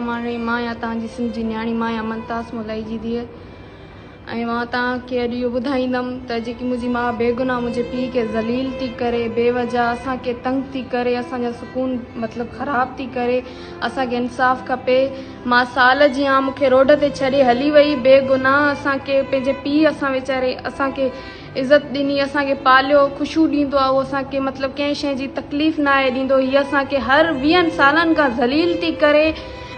बिस्मिल्लाहिर्रहमानिर्रहीम। मां या तव्हांजी सिंध जी न्याणी मां या मनतास मोलाई जी धीअ ऐं मां तव्हांखे अॼु इहो ॿुधाईंदमि त जेकी मुंहिंजी माउ बेगुनाह मुंहिंजे पीउ खे ज़लील थी करे, बेवजह असांखे तंग थी करे, असांजा सुकून मतिलबु ख़राबु थी करे, असांखे इंसाफ़ खपे। मां साल जी आहियां, मूंखे रोड ते छॾे हली वई बेगुनाह। असांखे पंहिंजे पीउ असां वीचारे असांखे इज़त ॾिनी, असांखे पालियो, ख़ुशियूं ॾींदो आहे उहो असांखे, मतिलबु कंहिं शइ जी तकलीफ़ न आहे ॾींदो। हीअ असांखे हर 20 सालनि खां ज़लील थी करे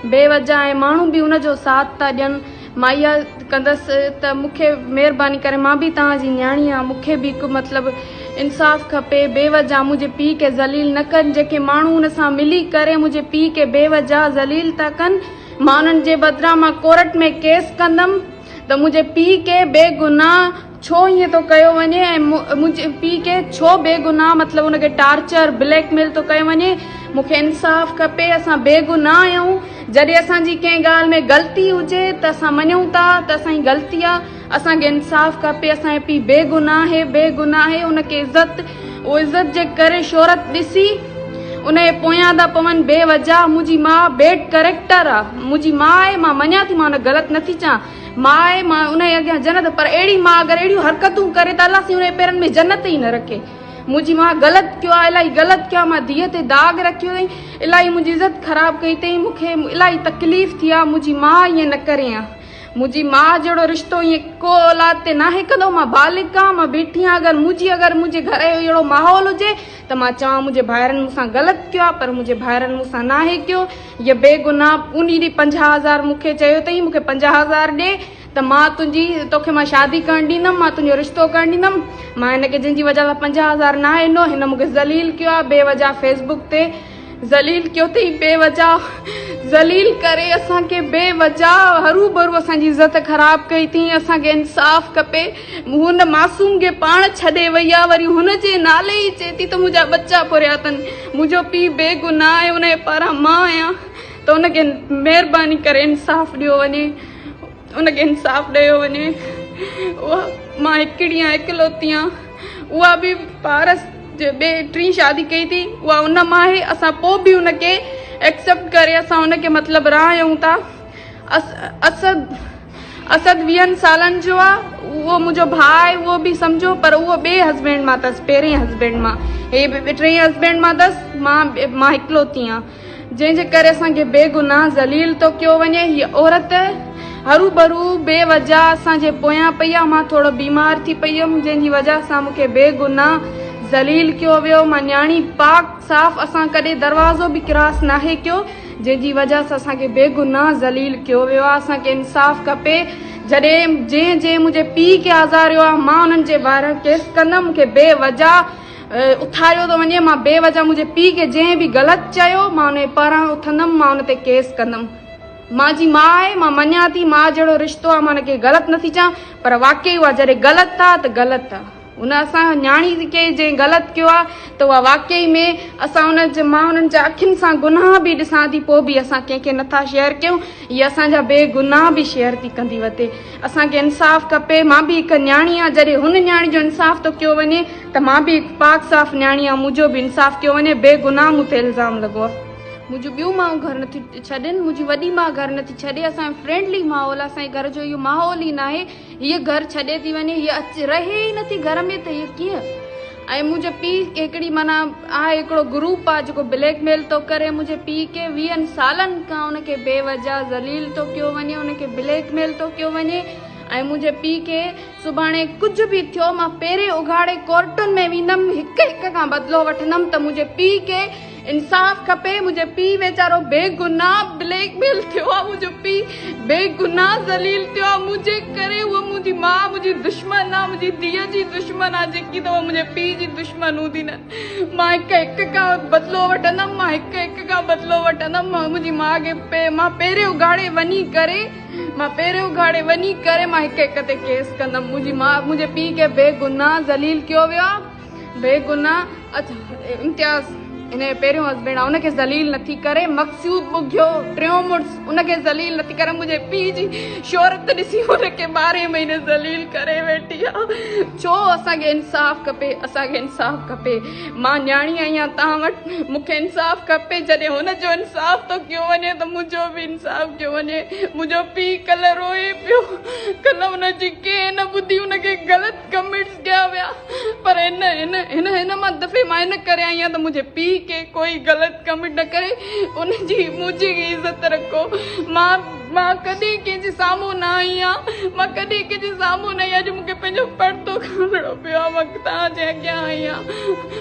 बेवजह, ऐं माण्हू बि हुनजो साथ था ॾियनि। मां इहा कंदसि त मूंखे महिरबानी करे, मां बि तव्हांजी न्याणी आहियां, मूंखे बि हिकु मतिलबु इंसाफ़ खपे। बेवजह मुंहिंजे पीउ खे ज़लील न कनि। जेके माण्हू हुन सां मिली करे मुंहिंजे पीउ खे बेवजह ज़लील था कनि, मां उन्हनि जे बदिरां मां कोर्ट में केस कंदमि त मुंहिंजे पीउ खे बेगुनाह छो ईअं थो कयो वञे ऐं मुंहिंजे पीउ खे छो बेगुनाह मतिलबु हुनखे टार्चर ब्लैकमेल थो कयो वञे। मूंखे इंसाफ़ खपे। असां बेगुनाह आहियूं। जॾहिं असांजी कंहिं ॻाल्हि में ग़लती हुजे त असां मञूं था त असांजी ग़लती आहे, असांखे इंसाफ़ खपे। असांजो पीउ बेगुनाह आहे, हुनखे उहो इज़त जे करे शोहरत ॾिसी उनजे पोयां था पवनि बेवजह। मुंहिंजी माउ बेड करेक्टर आहे, मुंहिंजी माउ आहे, मां मञां थी, मां हुन ग़लति नथी चवां, मां आहे, मां उनजे अॻियां जन्नत। पर अहिड़ी मां अगरि अहिड़ियूं हरकतूं करे त अलाह साईं उनजे पेरनि में जन्नत ई न रखे। मुंहिंजी माउ ग़लति कयो आहे, इलाही ग़लति कयो आहे, मां धीअ ते दाग़ रखियो अथई, इलाही मुंहिंजी इज़त ख़राबु कई अथई, मूंखे इलाही तकलीफ़ थी आहे। मुंहिंजी माउ ईअं न करे आहे, मुंहिंजी माउ जहिड़ो रिश्तो ईअं को औलाद ते नाहे कंदो। मां बालिक आहियां, मां बीठी आहियां। अगरि मुंहिंजे घर जो अहिड़ो माहौल हुजे त मां चवां मुंहिंजे भाइरनि मूंसां ग़लति कयो आहे, पर मुंहिंजे भाइरनि मूंसां नाहे कयो। हीअ बेगुनाह उन ॾींहुं 50,000 मूंखे चयो अथई, मूंखे 50,000 ॾे त मां तोखे मां शादी करणु ॾींदमि, मां तुंहिंजो रिश्तो करणु ॾींदमि। मां हिनखे जंहिंजी वजह सां 50,000 न आहे ॾिनो, हिन मूंखे ज़लील कयो आहे बेवजह, फेसबुक ते ज़लील कयो अथई बेवजह, ज़लील करे असांखे बेवजह हरू भरू असांजी इज़त ख़राबु कई अथई। असांखे इंसाफ़ खपे। हुन मासूम खे पाण छॾे वई आहे, वरी हुनजे नाले ई चए थी त मुंहिंजा बच्चा पुरिया अथनि। मुंहिंजो पीउ बेगुनाह आहे, हुनजे पारां मां आहियां, त हुनखे महिरबानी करे इंसाफ़ ॾियो वञे, उनखे इंसाफ़ ॾियो वञे। उहा मां हिकिड़ी आहियां, इकलौती आहियां। उहा बि पारस जे टी शादी कई थी, उहा उन मां आहे। असां पोइ बि उनखे एक्सेप्ट करे असां उनखे मतिलबु रहूं था। असद 20 सालनि जो आहे, उहो मुंहिंजो भाउ आहे, उहो बि सम्झो, पर उहो ॿिए हस्बैंड मां अथसि, पहिरें हस्बैंड मां, हे टे हस्बैंड मां अथसि। मां इकलौती आहियां, जंहिंजे करे असांखे बेगुनाह ज़लील थो कयो वञे। हीअ औरत हरू भरू बेवजह असांजे पोयां पई आहे। मां थोरो बीमार थी पई हुयमि, जंहिंजी वजह सां मूंखे बेगुनाह ज़लील कयो वियो। मां न्याणी पाक साफ़, असां कॾहिं दरवाज़ो बि क्रॉस नाहे कयो, जंहिंजी वजह सां असांखे बेगुनाह ज़लील कयो वियो आहे। असांखे इंसाफ़ खपे। जंहिं मुंहिंजे पीउ खे आज़ारियो आहे, मां उन्हनि जे ॿाहिरि केस कंदमि। मूंखे बेवजह उथारियो थो वञे, मां बेवजह मुंहिंजे पीउ खे जंहिं बि ग़लति चयो, मां उनजे पारां उथंदमि, मां उन ते केस कंदमि। मुंहिंजी माउ आहे, मां मञां थी, माउ जहिड़ो रिश्तो आहे, मां हुनखे ग़लति नथी चवां, पर वाक़ई उहा जॾहिं ग़लति आहे त ग़लति आहे। हुन असां न्याणी खे जंहिं ग़लति कयो आहे त उहा वाक़ई में असां मां हुननि जे अखियुनि सां गुनाह बि ॾिसां थी, पोइ बि असां कंहिंखे नथा शेयर कयूं। हीअ असांजा बेगुनाह बि शेयर थी कंदी वठे। असांखे इंसाफ़ खपे। मां बि हिकु न्याणी आहियां, जॾहिं हुन न्याणी जो इंसाफ़ थो कयो वञे त मां बि हिकु पाक साफ़ न्याणी आहियां, मुंहिंजो बि इंसाफ़ कयो वञे। बेगुनाह मूं ते इल्ज़ाम लॻो आहे। मुंहिंजूं ॿियूं माऊं घर नथी छॾनि, मुंहिंजी वॾी माउ घर नथी छॾे। असांजो फ्रेंडली माहौल आहे, असांजे घर जो इहो माहौल ई न आहे। हीअ घर छॾे थी वञे, हीअ रहे ई नथी घर में, त हीअ कीअं। ऐं मुंहिंजे पीउ हिकिड़ी माना आहे, हिकिड़ो ग्रुप आहे जेको ब्लैकमेल थो करे मुंहिंजे पीउ खे। 20 सालनि खां हुनखे बेवजह ज़लील थो कयो वञे, हुनखे ब्लैकमेल थो कयो वञे। ऐं मुंहिंजे पीउ खे सुभाणे कुझु बि थियो, मां पहिरें उघाड़े कोर्टुनि में वेंदमि, हिक खां बदिलो वठंदमि त मुंहिंजे पीउ खे इंसाफ़ खपे। मुंहिंजो पीउ वीचारो बेगुनाह ब्लैकमेल थियो आहे, मुंहिंजो पीउ बेगुनाह ज़लील थियो आहे मुंहिंजे करे। उहा मुंहिंजी माउ मुंहिंजी दुश्मन आहे, मुंहिंजी धीअ जी दुश्मन आहे, जेकी त उहा मुंहिंजे पीउ जी दुश्मन हूंदी न। मां हिक खां बदिलो वठंदमि, मां हिक खां बदिलो वठंदमि। मुंहिंजी माउ खे मां पहिरें उघाड़े वञी करे मां हिक ते केस कंदमि। मुंहिंजी माउ मुंहिंजे पीउ खे बेगुनाह ज़लील कयो वियो आहे, बेगुनाह। अच्छा इम्तियाज़ इन पहिरियों हस्बैंड आहे उनखे ज़लील नथी करे, मक़सूद बुघियो टियों मुड़ुसु उनखे ज़लील नथी करे, मुंहिंजे पीउ जी शोहरत ॾिसी उनखे 12 महीने ज़लील करे वेठी आहे। छो असांखे इंसाफ़ खपे, असांखे इंसाफ़ खपे। मां न्याणी आहियां तव्हां वटि, मूंखे इंसाफ़ खपे। जॾहिं हुनजो इंसाफ़ थो कयो वञे त मुंहिंजो बि इंसाफ़ कयो वञे। मुंहिंजो पीउ कल्ह रोए पियो, कल्ह हुनजी कंहिं न ॿुधी, हुनखे ग़लति कमेंट्स कया विया, पर हिन मां दफ़े मां हिन करे आई आहियां त मुंहिंजे पीउ के कोई ग़लति कमेंट न करे, उनजी मुंहिंजी इज़त रखो। मां कॾहिं कंहिंजे साम्हूं न आई आहियां, मां कॾहिं कंहिंजे साम्हूं न आई। अॼु मूंखे पंहिंजो पर्दो खणणो पियो आहे, मां तव्हांजे अॻियां आई आहियां,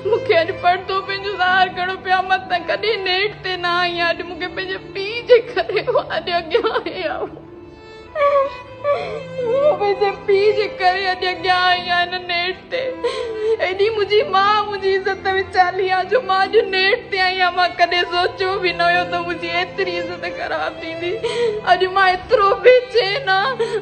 मूंखे अॼु पर्दो पंहिंजो ज़ाहिर करणो पियो आहे। मां त कॾहिं नेट ते न आई आहियां, अॼु मूंखे पंहिंजे पीउ जे करे अॼु अॻियां आई आहियां, पंहिंजे पीउ जे करे अॼु अॻियां आई आहियां हिन नेट ते। एॾी मुंहिंजी माउ मुंहिंजी इज़त विचाली आहे जो मां अॼु नेट ते आई आहियां। मां कॾहिं सोचियो बि न हुयो त मुंहिंजी एतिरी इज़त ख़राब थींदी। अॼु मां एतिरो बेचैन आहियां।